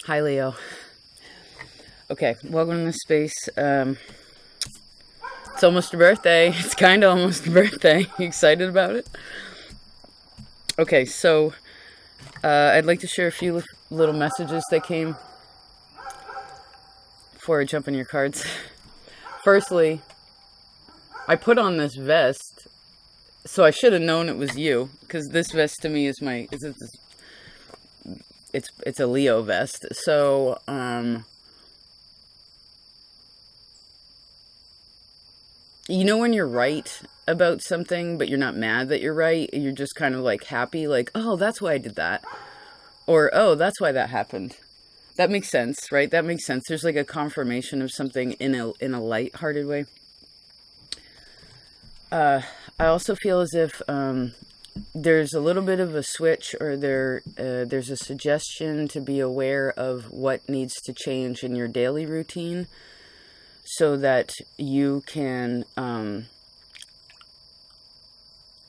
Hi, Leo. Okay, welcome to the space. It's almost your birthday. It's kind of almost your birthday. You excited about it? Okay, so I'd like to share a few little messages that came before I jump in your cards. Firstly, I put on this vest, so I should have known it was you, because this vest to me is it's a Leo vest. So you know when you're right about something, but you're not mad that you're right, you're just kind of like happy, like, oh, that's why I did that, or oh, that's why that happened. That makes sense, right? That makes sense. There's like a confirmation of something in a light-hearted way. I also feel as if there's a little bit of a switch, or there's a suggestion to be aware of what needs to change in your daily routine so that you can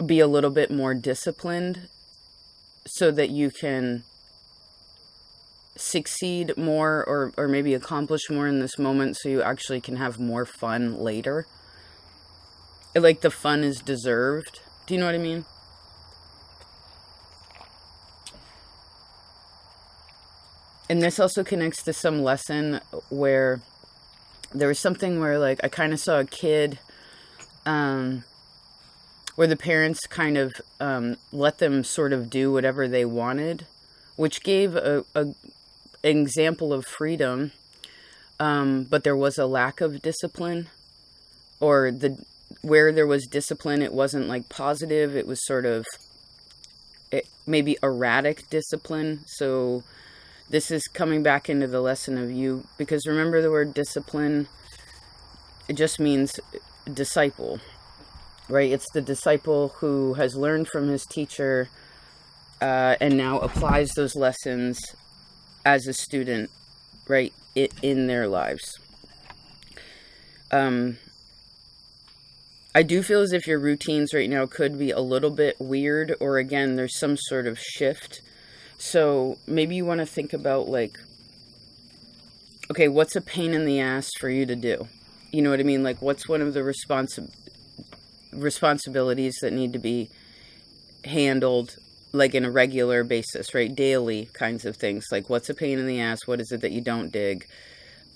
be a little bit more disciplined, so that you can succeed more, or maybe accomplish more in this moment, so you actually can have more fun later. Like the fun is deserved. Do you know what I mean? And this also connects to some lesson where there was something where, like, I kind of saw a kid where the parents kind of let them sort of do whatever they wanted, which gave an example of freedom, but there was a lack of discipline, or where there was discipline, it wasn't like positive, it was sort of maybe erratic discipline. So this is coming back into the lesson of you, because remember the word discipline, it just means disciple, right? It's the disciple who has learned from his teacher and now applies those lessons as a student, right, in their lives. I do feel as if your routines right now could be a little bit weird, or again, there's some sort of shift. So maybe you want to think about, like, okay, what's a pain in the ass for you to do? You know what I mean? Like, what's one of the responsibilities that need to be handled, like, in a regular basis, right? Daily kinds of things. Like, what's a pain in the ass? What is it that you don't dig?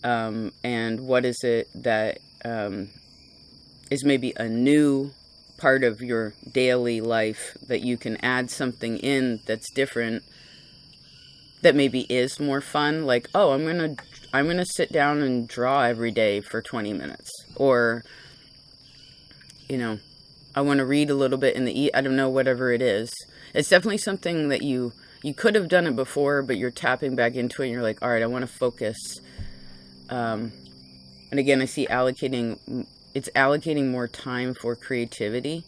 And what is it that is maybe a new part of your daily life that you can add something in that's different, that maybe is more fun? Like, oh, I'm gonna sit down and draw every day for 20 minutes, or, you know, I want to read a little bit in the I don't know, whatever it is. It's definitely something that you could have done it before, but you're tapping back into it and you're like, all right, I want to focus. And again, I see allocating more time for creativity.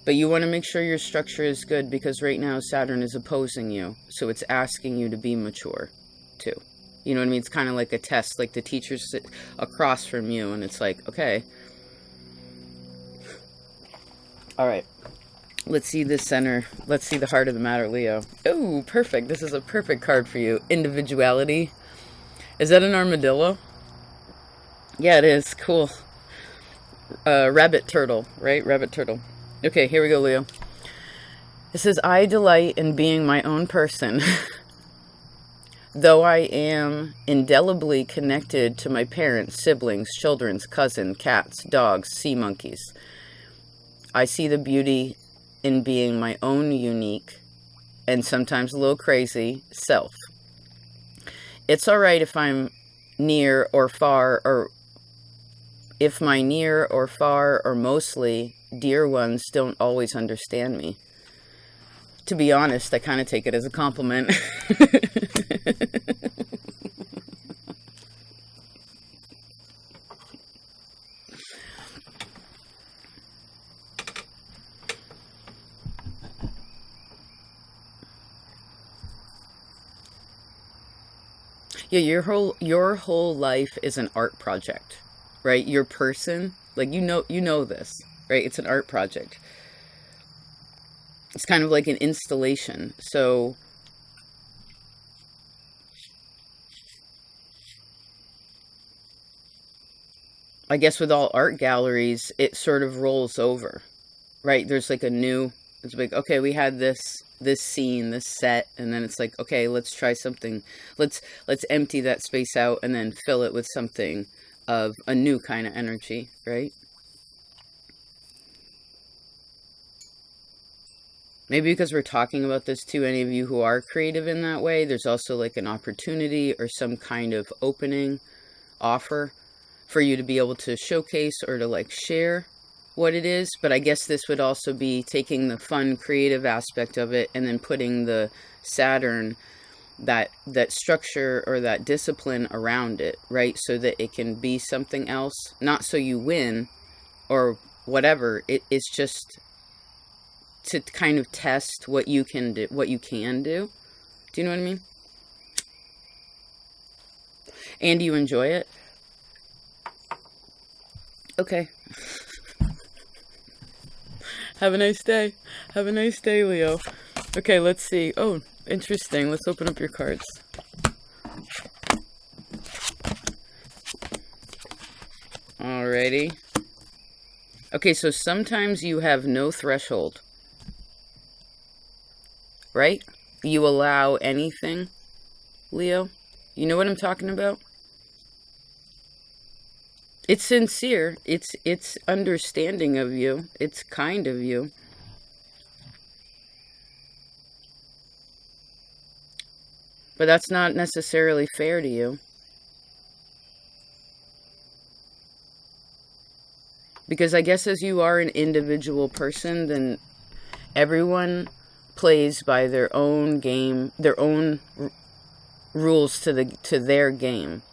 But you want to make sure your structure is good, because right now Saturn is opposing you. So it's asking you to be mature too. You know what I mean? It's kind of like a test, like the teachers sit across from you and it's like, okay. All right. Let's see the center. Let's see the heart of the matter, Leo. Oh, perfect. This is a perfect card for you. Individuality. Is that an armadillo? Yeah, it is. Cool. Rabbit turtle, right? Rabbit turtle. Okay, here we go, Leo. It says, I delight in being my own person. Though I am indelibly connected to my parents, siblings, children, cousin, cats, dogs, sea monkeys, I see the beauty in being my own unique, and sometimes a little crazy, self. It's all right if I'm near or far, or if my near or far or mostly dear ones don't always understand me. To be honest, I kind of take it as a compliment. Yeah, your whole life is an art project, right? Your person, like, you know this, right? It's an art project. It's kind of like an installation. So I guess with all art galleries, it sort of rolls over, right? There's like a new, it's like, okay, we had this scene, this set, and then it's like, okay, let's try something. Let's empty that space out and then fill it with something of a new kind of energy, right? Maybe because we're talking about this to any of you who are creative in that way, there's also like an opportunity or some kind of opening offer for you to be able to showcase or to like share what it is. But I guess this would also be taking the fun creative aspect of it and then putting the Saturn, that structure or that discipline around it, right? So that it can be something else, not so you win or whatever. It's just to kind of test what you can do, Do you know what I mean? And do you enjoy it? Okay. Have a nice day. Have a nice day, Leo. Okay, let's see. Oh, interesting. Let's open up your cards. Alrighty. Okay, so sometimes you have no threshold. Right? You allow anything, Leo. You know what I'm talking about? It's sincere. It's understanding of you. It's kind of you. But that's not necessarily fair to you. Because I guess as you are an individual person, then everyone plays by their own game, their own rules to their game.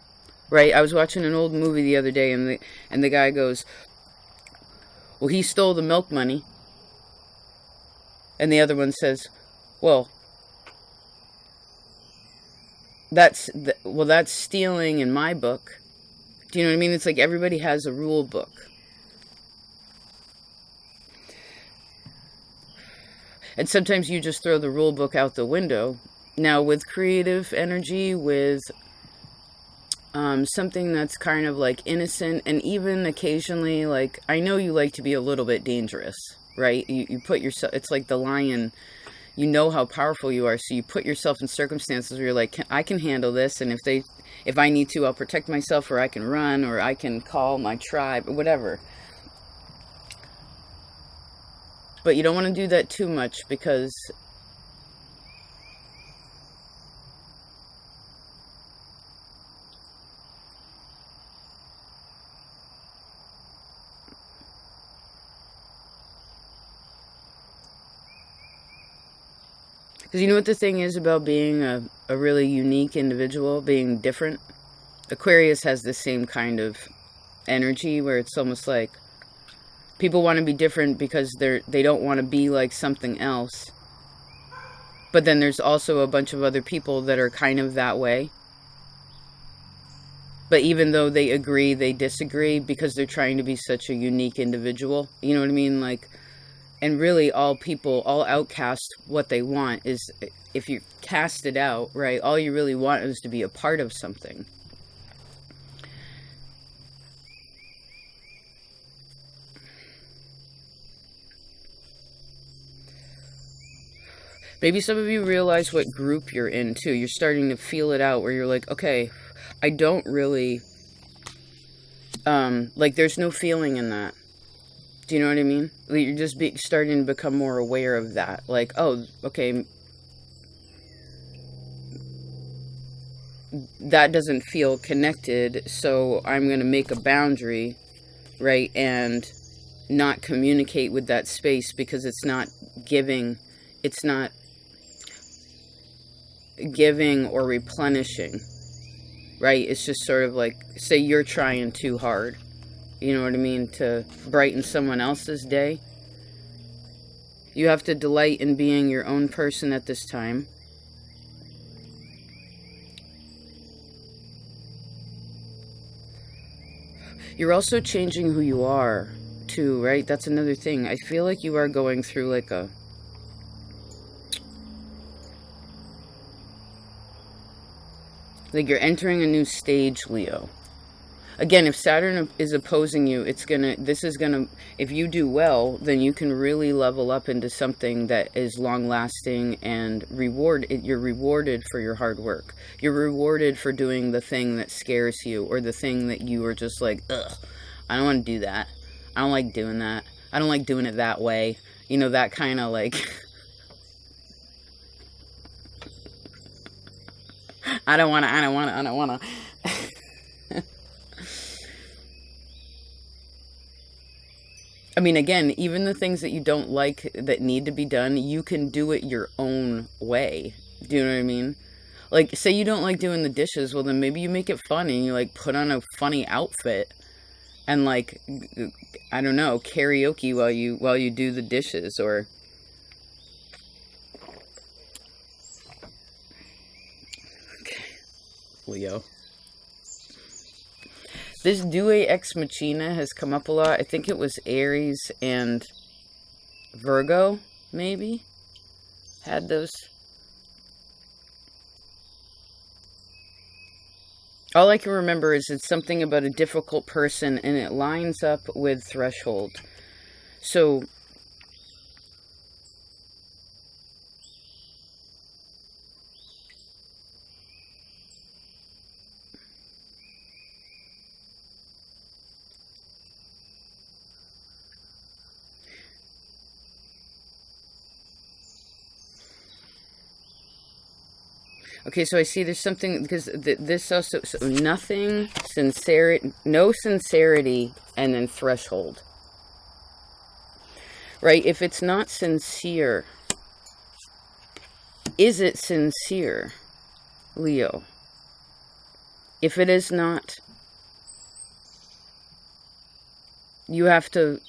Right? I was watching an old movie the other day, and the guy goes, well, he stole the milk money. And the other one says, well, that's stealing in my book. Do you know what I mean? It's like everybody has a rule book. And sometimes you just throw the rule book out the window. Now, with creative energy, with something that's kind of like innocent, and even occasionally, like, I know you like to be a little bit dangerous, right? You put yourself, it's like the lion, you know how powerful you are, so you put yourself in circumstances where you're like, I can handle this, and if I need to, I'll protect myself, or I can run, or I can call my tribe, or whatever. But you don't want to do that too much, because you know what the thing is about being a really unique individual, being different? Aquarius has the same kind of energy where it's almost like people want to be different because they don't want to be like something else. But then there's also a bunch of other people that are kind of that way. But even though they agree, they disagree because they're trying to be such a unique individual. You know what I mean? Like, and really all outcasts, what they want is, if you cast it out, right, all you really want is to be a part of something. Maybe some of you realize what group you're in, too. You're starting to feel it out, where you're like, okay, I don't really, like, there's no feeling in that. Do you know what I mean? You're just starting to become more aware of that. Like, oh, okay, that doesn't feel connected, so I'm going to make a boundary, right, and not communicate with that space because it's not giving or replenishing, right? It's just sort of like, say you're trying too hard, you know what I mean, to brighten someone else's day. You have to delight in being your own person at this time. You're also changing who you are, too, right? That's another thing. I feel like you are going through like Like you're entering a new stage, Leo. Again, if Saturn is opposing you, if you do well, then you can really level up into something that is long lasting and you're rewarded for your hard work. You're rewarded for doing the thing that scares you, or the thing that you are just like, ugh, I don't want to do that. I don't like doing that. I don't like doing it that way. You know, that kind of like, I don't want to. I mean, again, even the things that you don't like that need to be done, you can do it your own way. Do you know what I mean? Like, say you don't like doing the dishes, well, then maybe you make it fun and you, like, put on a funny outfit and, like, I don't know, karaoke while you do the dishes, or... Okay, Leo. This Due Ex Machina has come up a lot. I think it was Aries and Virgo, maybe, had those. All I can remember is it's something about a difficult person, and it lines up with threshold. So... Okay, so I see there's something, because this also, so nothing, sincerity, no sincerity, and then threshold. Right? If it's not sincere, is it sincere, Leo? If it is not, you have to,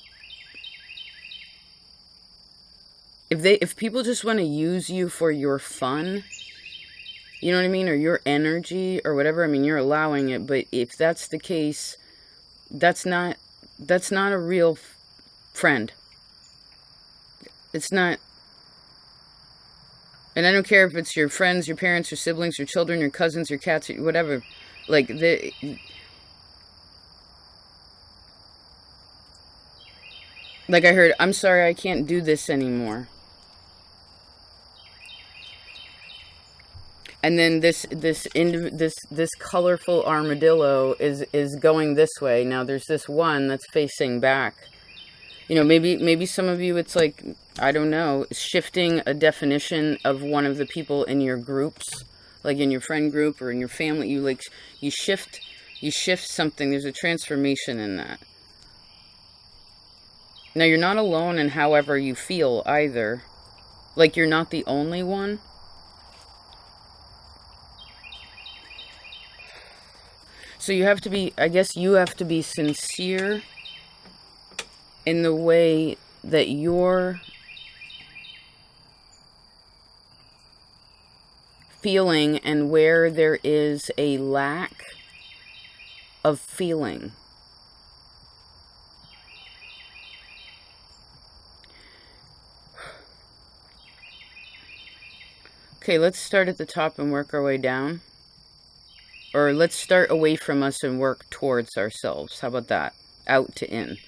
if people just want to use you for your fun, you know what I mean? Or your energy or whatever. I mean, you're allowing it. But if that's the case, that's not a real friend. It's not. And I don't care if it's your friends, your parents, your siblings, your children, your cousins, your cats, whatever. Like, like I heard, I'm sorry, I can't do this anymore. And then this colorful armadillo is going this way. Now there's this one that's facing back. You know, maybe some of you, it's like, I don't know, shifting a definition of one of the people in your groups, like in your friend group or in your family. You shift something. There's a transformation in that. Now you're not alone in however you feel either. Like, you're not the only one. So you have to be, I guess you have to be sincere in the way that you're feeling, and where there is a lack of feeling. Okay, let's start at the top and work our way down. Or let's start away from us and work towards ourselves. How about that? Out to in.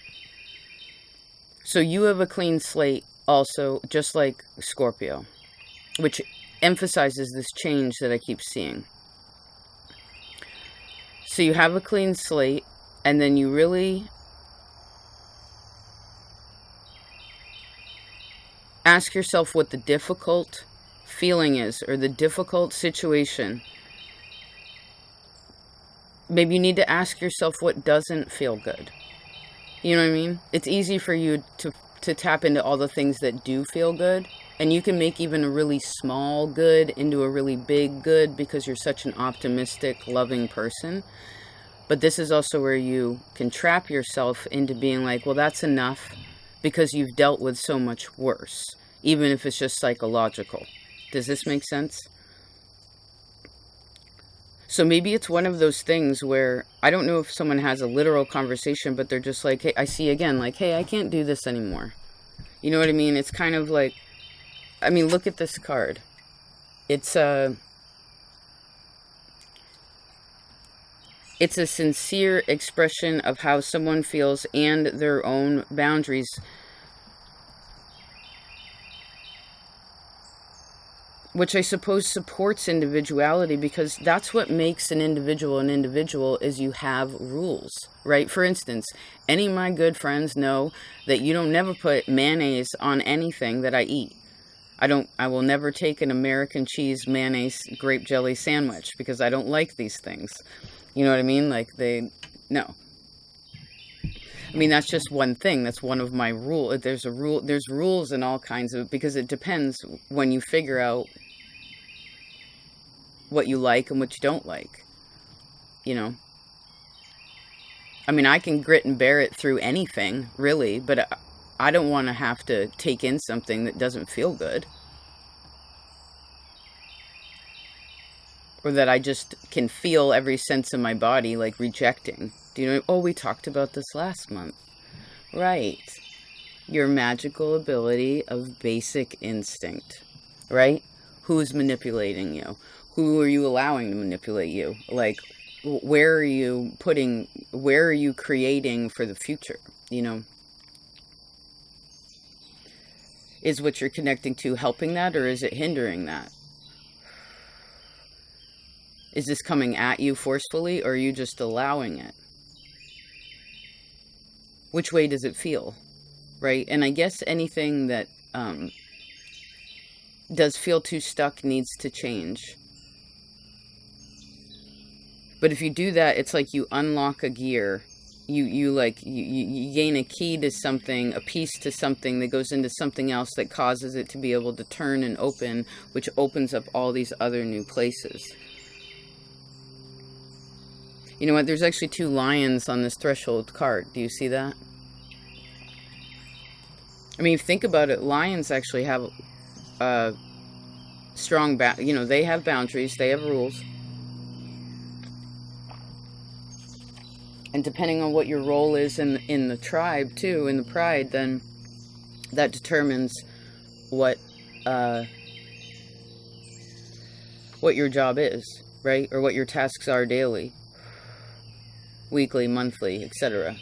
So you have a clean slate also, just like Scorpio, which emphasizes this change that I keep seeing. So you have a clean slate, and then you really ask yourself what the difficult feeling is, or the difficult situation. Maybe you need to ask yourself what doesn't feel good. You know what I mean? It's easy for you to tap into all the things that do feel good. And you can make even a really small good into a really big good because you're such an optimistic, loving person. But this is also where you can trap yourself into being like, well, that's enough, because you've dealt with so much worse, even if it's just psychological. Does this make sense? So maybe it's one of those things where, I don't know if someone has a literal conversation, but they're just like, hey, I see again, like, hey, I can't do this anymore. You know what I mean? It's kind of like, I mean, look at this card. It's It's a sincere expression of how someone feels and their own boundaries, which I suppose supports individuality, because that's what makes an individual is you have rules, right? For instance, any of my good friends know that you don't never put mayonnaise on anything that I eat. I will never take an American cheese mayonnaise grape jelly sandwich because I don't like these things. You know what I mean? Like no. I mean, that's just one thing. That's one of my rules. There's rules in all kinds of, because it depends when you figure out what you like and what you don't like, you know. I mean, I can grit and bear it through anything, really, but I don't want to have to take in something that doesn't feel good, or that I just can feel every sense of my body like rejecting. Do you know? Oh, we talked about this last month. Right. Your magical ability of basic instinct, right? Who's manipulating you? Who are you allowing to manipulate you? Like, where are you creating for the future? You know, is what you're connecting to helping that, or is it hindering that? Is this coming at you forcefully, or are you just allowing it? Which way does it feel, right? And I guess anything that does feel too stuck needs to change. But if you do that, it's like you unlock a gear. You gain a key to something, a piece to something that goes into something else that causes it to be able to turn and open, which opens up all these other new places. You know what? There's actually 2 lions on this threshold card. Do you see that? I mean, think about it. Lions actually have strong, they have boundaries. They have rules. And depending on what your role is in the tribe, too, in the pride, then that determines what your job is, right? Or what your tasks are daily, weekly, monthly, etc.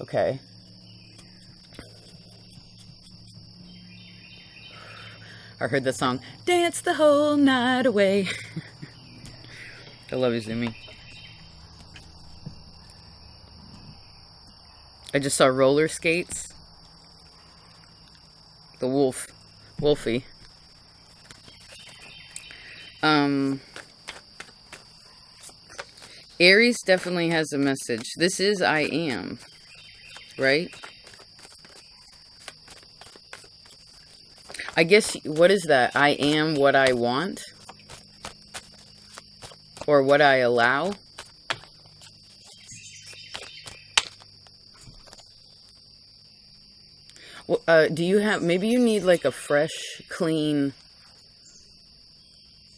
Okay. I heard the song, Dance the Whole Night Away. I love you, Zumi. I just saw roller skates. The Wolfie. Aries definitely has a message. This is I am, right? I guess, what is that? I am what I want? Or what I allow? Well, do you have, maybe you need like a fresh, clean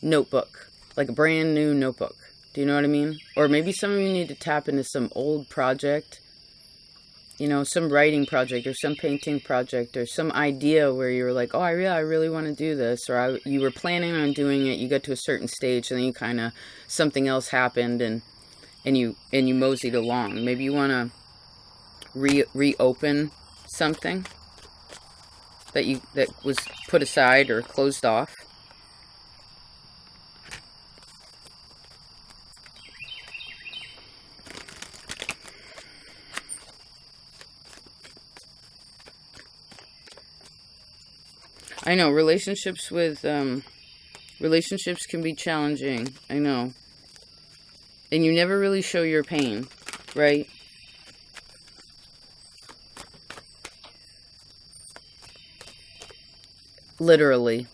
notebook. Like a brand new notebook. Do you know what I mean? Or maybe some of you need to tap into some old project. You know, some writing project or some painting project or some idea where you were like, oh, I really want to do this. Or you were planning on doing it. You got to a certain stage and then you kind of, something else happened and you moseyed along. Maybe you want to reopen something that was put aside or closed off. I know relationships can be challenging. I know. And you never really show your pain, right? Literally.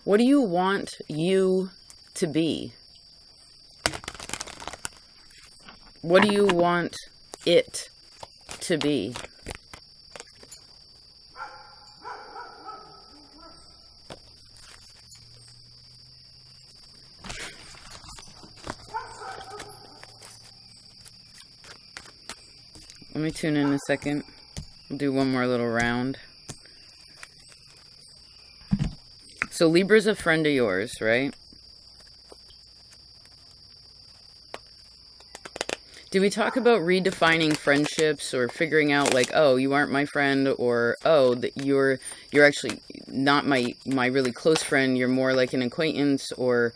What do you want you to be? What do you want it to be? Let me tune in a second. We'll do one more little round. So Libra's a friend of yours, right? Do we talk about redefining friendships, or figuring out like, oh, you aren't my friend, or oh, that you're actually not my really close friend, you're more like an acquaintance, or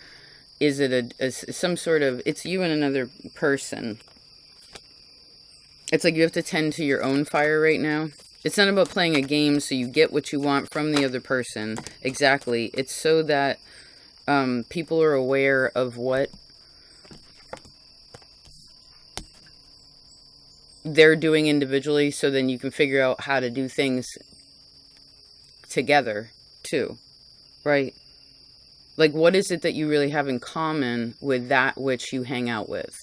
is it some sort of, it's you and another person? It's like you have to tend to your own fire right now. It's not about playing a game so you get what you want from the other person. Exactly. It's so that people are aware of what they're doing individually, so then you can figure out how to do things together too, right? Like, what is it that you really have in common with that which you hang out with?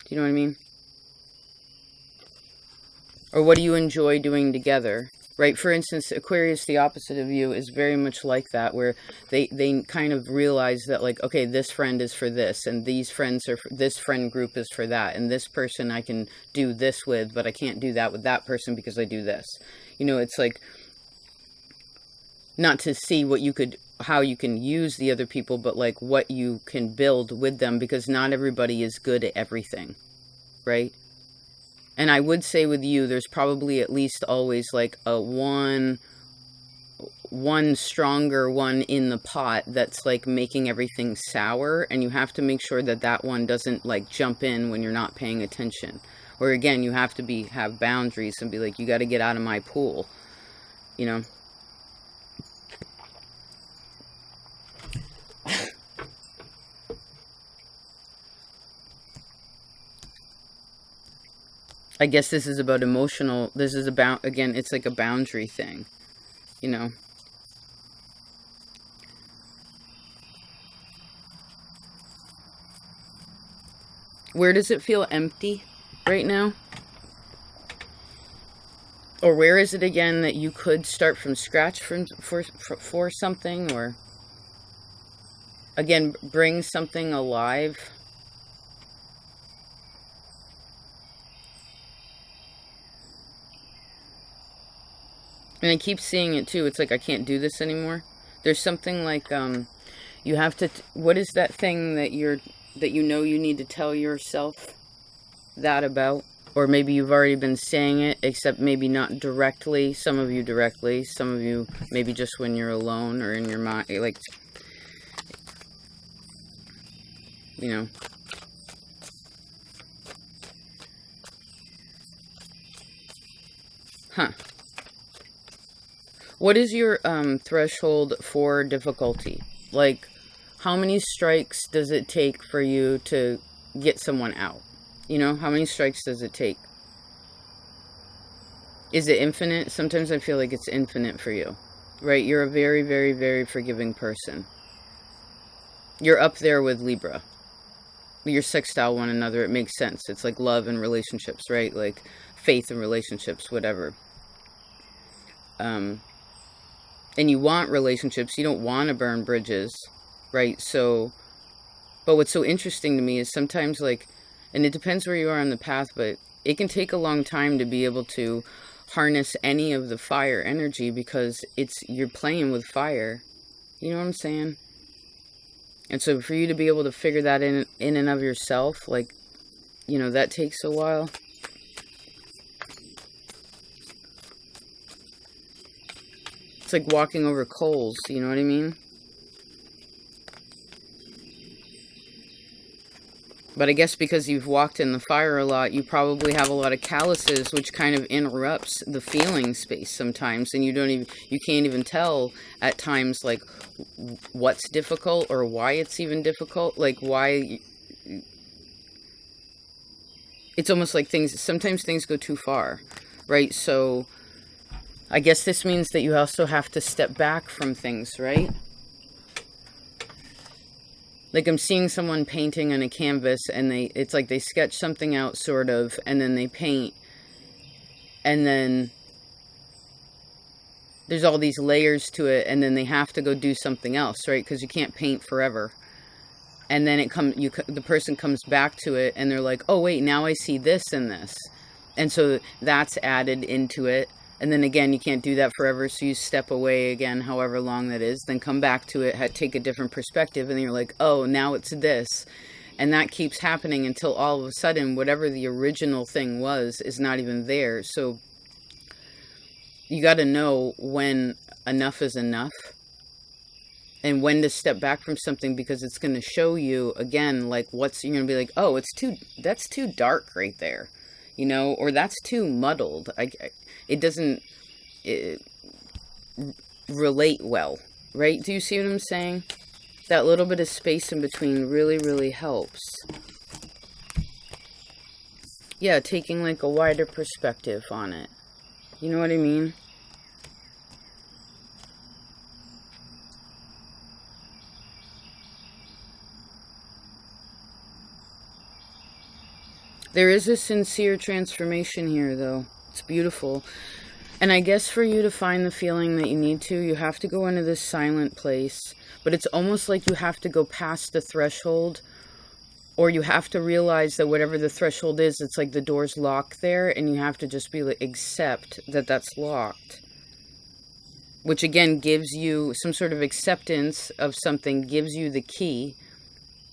Do you know what I mean? Or what do you enjoy doing together, right? For instance, Aquarius, the opposite of you, is very much like that, where they kind of realize that, like, okay, this friend is for this, and these friends are for, this friend group is for that, and this person I can do this with, but I can't do that with that person because I do this. You know, it's like, not to see what you could, how you can use the other people, but like what you can build with them, because not everybody is good at everything, right? And I would say with you, there's probably at least always like a one stronger one in the pot that's like making everything sour, and you have to make sure that that one doesn't like jump in when you're not paying attention. Or again, you have to have boundaries and be like, you got to get out of my pool, you know? I guess this is about emotional, this is about, again, it's like a boundary thing, you know. Where does it feel empty right now? Or where is it again that you could start from scratch for something, or again, bring something alive? And I keep seeing it too. It's like, I can't do this anymore. There's something like, you have to, what is that thing that you know you need to tell yourself that about? Or maybe you've already been saying it, except maybe not directly. Some of you directly, some of you maybe just when you're alone or in your mind, like, you know. Huh. What is your threshold for difficulty? Like, how many strikes does it take for you to get someone out? You know, how many strikes does it take? Is it infinite? Sometimes I feel like it's infinite for you, right? You're a very, very, very forgiving person. You're up there with Libra. You're sextile one another. It makes sense. It's like love and relationships, right? Like faith and relationships, whatever. And you want relationships. You don't want to burn bridges, right? So, but what's so interesting to me is sometimes, like, and it depends where you are on the path, but it can take a long time to be able to harness any of the fire energy, because you're playing with fire. You know what I'm saying? And so for you to be able to figure that in and of yourself, like, you know, that takes a while. It's like walking over coals, you know what I mean? But I guess because you've walked in the fire a lot, you probably have a lot of calluses, which kind of interrupts the feeling space sometimes, and you can't even tell at times, like, what's difficult or why it's even difficult, like why. It's almost like sometimes things go too far, right? So I guess this means that you also have to step back from things, right? Like, I'm seeing someone painting on a canvas, and it's like they sketch something out, sort of, and then they paint, and then there's all these layers to it, and then they have to go do something else, right? Because you can't paint forever. and then the person comes back to it, and they're like, oh wait, now I see this and this, and so that's added into it. And then again, you can't do that forever, so you step away again, however long that is, then come back to it, take a different perspective, and then you're like, oh, now it's this. And that keeps happening until all of a sudden, whatever the original thing was is not even there. So you got to know when enough is enough, and when to step back from something, because it's going to show you again, like, you're going to be like, oh, that's too dark right there, you know, or that's too muddled. It doesn't relate well, right? Do you see what I'm saying? That little bit of space in between really, really helps. Yeah, taking like a wider perspective on it. You know what I mean? There is a sincere transformation here, though. It's beautiful. And I guess for you to find the feeling that you need to, you have to go into this silent place. But it's almost like you have to go past the threshold, or you have to realize that whatever the threshold is, it's like the door's locked there, and you have to just be like, accept that that's locked. Which again gives you some sort of acceptance of something, gives you the key,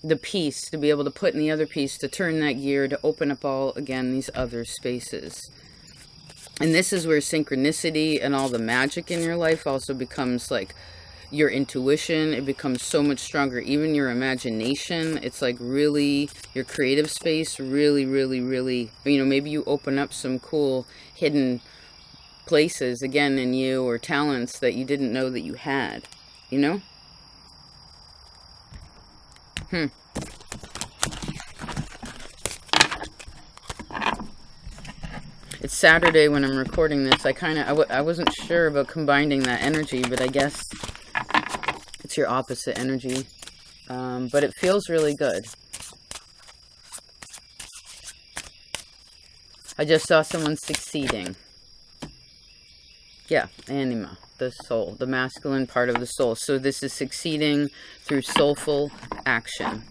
the piece to be able to put in the other piece, to turn that gear, to open up all, again, these other spaces. And this is where synchronicity and all the magic in your life also becomes like your intuition. It becomes so much stronger. Even your imagination. It's like really your creative space. Really, really, really, you know, maybe you open up some cool hidden places again in you, or talents that you didn't know that you had, you know? It's Saturday when I'm recording this. I wasn't sure about combining that energy, but I guess it's your opposite energy. But it feels really good. I just saw someone succeeding. Yeah, anima, the soul, the masculine part of the soul. So this is succeeding through soulful action.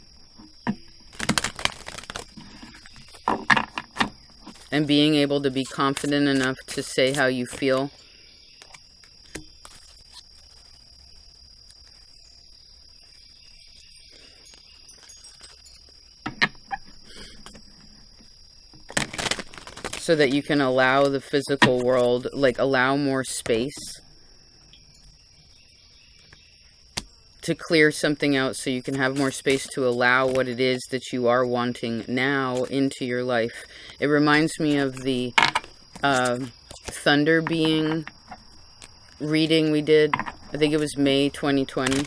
And being able to be confident enough to say how you feel. So that you can allow the physical world, like allow more space to clear something out, so you can have more space to allow what it is that you are wanting now into your life. It reminds me of the Thunder Being reading we did. I think it was May 2020,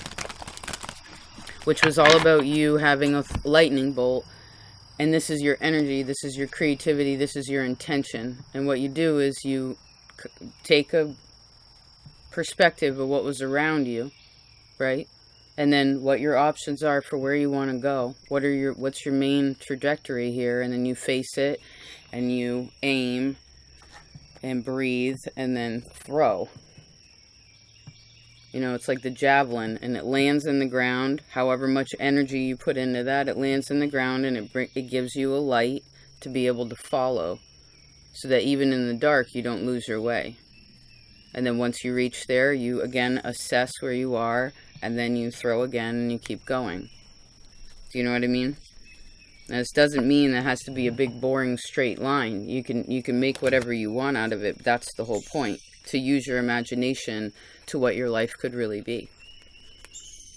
which was all about you having a lightning bolt. And this is your energy, this is your creativity, this is your intention. And what you do is you take a perspective of what was around you, right? And then what your options are for where you want to go. What's your main trajectory here? And then you face it, and you aim, and breathe, and then throw. You know, it's like the javelin, and it lands in the ground. However much energy you put into that, it lands in the ground, and it gives you a light to be able to follow, so that even in the dark, you don't lose your way. And then once you reach there, you again assess where you are, and then you throw again, and you keep going. Do you know what I mean? Now, this doesn't mean it has to be a big, boring, straight line. You can make whatever you want out of it. That's the whole point. To use your imagination to what your life could really be.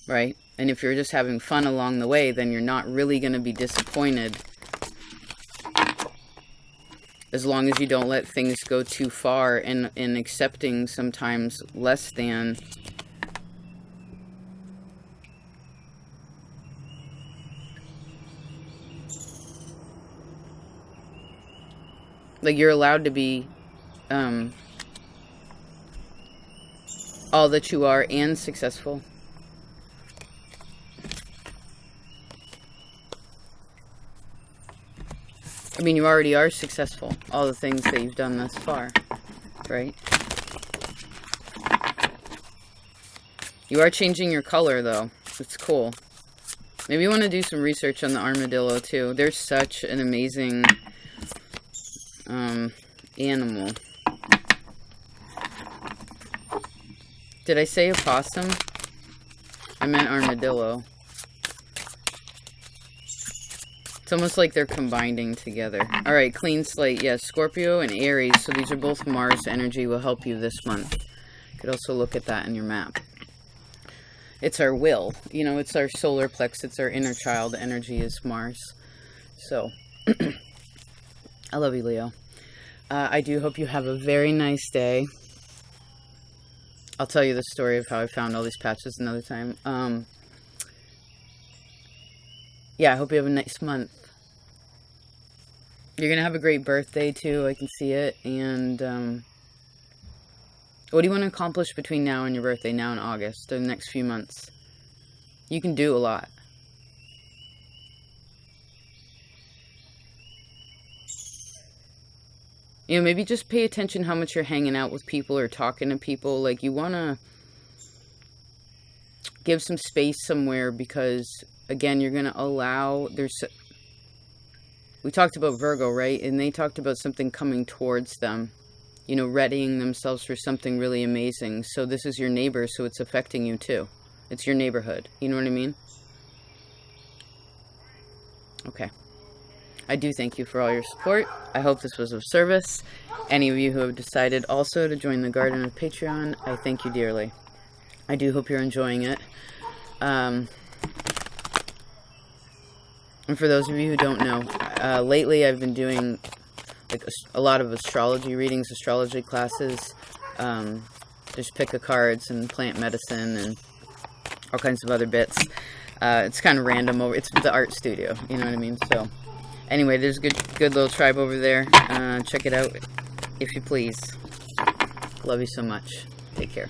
Right? And if you're just having fun along the way, then you're not really going to be disappointed. As long as you don't let things go too far in accepting sometimes less than. Like, you're allowed to be all that you are and successful. I mean, you already are successful. All the things that you've done thus far, right? You are changing your color, though. It's cool. Maybe you want to do some research on the armadillo, too. They're such an amazing animal. Did I say opossum? I meant armadillo. It's almost like they're combining together. All right, clean slate. Yes, Scorpio and Aries. So these are both Mars energy, will help you this month. You could also look at that in your map. It's our will. You know, it's our solar plex. It's our inner child energy is Mars. So, I love you, Leo. I do hope you have a very nice day. I'll tell you the story of how I found all these patches another time. Yeah, I hope you have a nice month. You're going to have a great birthday, too. I can see it. And, what do you want to accomplish between now and your birthday, now in August, or the next few months? You can do a lot. You know, maybe just pay attention how much you're hanging out with people or talking to people. Like, you want to give some space somewhere because, again, you're going to allow... We talked about Virgo, right? And they talked about something coming towards them. You know, readying themselves for something really amazing. So this is your neighbor, so it's affecting you too. It's your neighborhood. You know what I mean? Okay. I do thank you for all your support. I hope this was of service. Any of you who have decided also to join the Garden of Patreon, I thank you dearly. I do hope you're enjoying it. And for those of you who don't know, lately I've been doing like a lot of astrology readings, astrology classes. Just pick a cards and plant medicine and all kinds of other bits. It's kind of random over. It's the art studio, you know what I mean? So anyway, there's a good little tribe over there. Check it out if you please. Love you so much. Take care.